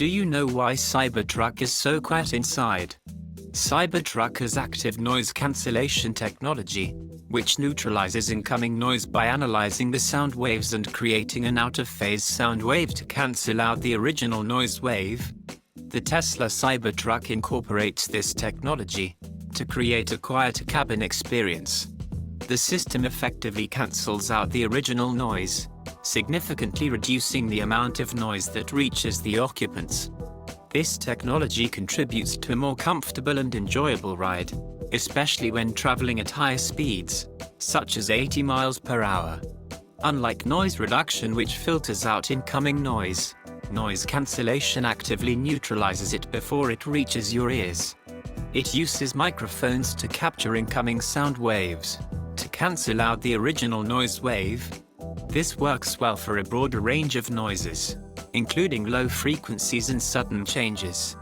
Do you know why Cybertruck is so quiet inside? Cybertruck has active noise cancellation technology, which neutralizes incoming noise by analyzing the sound waves and creating an out-of-phase sound wave to cancel out the original noise wave. The Tesla Cybertruck incorporates this technology to create a quieter cabin experience. The system effectively cancels out the original noise, significantly reducing the amount of noise that reaches the occupants. This technology contributes to a more comfortable and enjoyable ride, especially when traveling at higher speeds, such as 80 miles per hour. Unlike noise reduction, which filters out incoming noise, noise cancellation actively neutralizes it before it reaches your ears. It uses microphones to capture incoming sound waves, to cancel out the original noise wave. This works well for a broader range of noises, including low frequencies and sudden changes.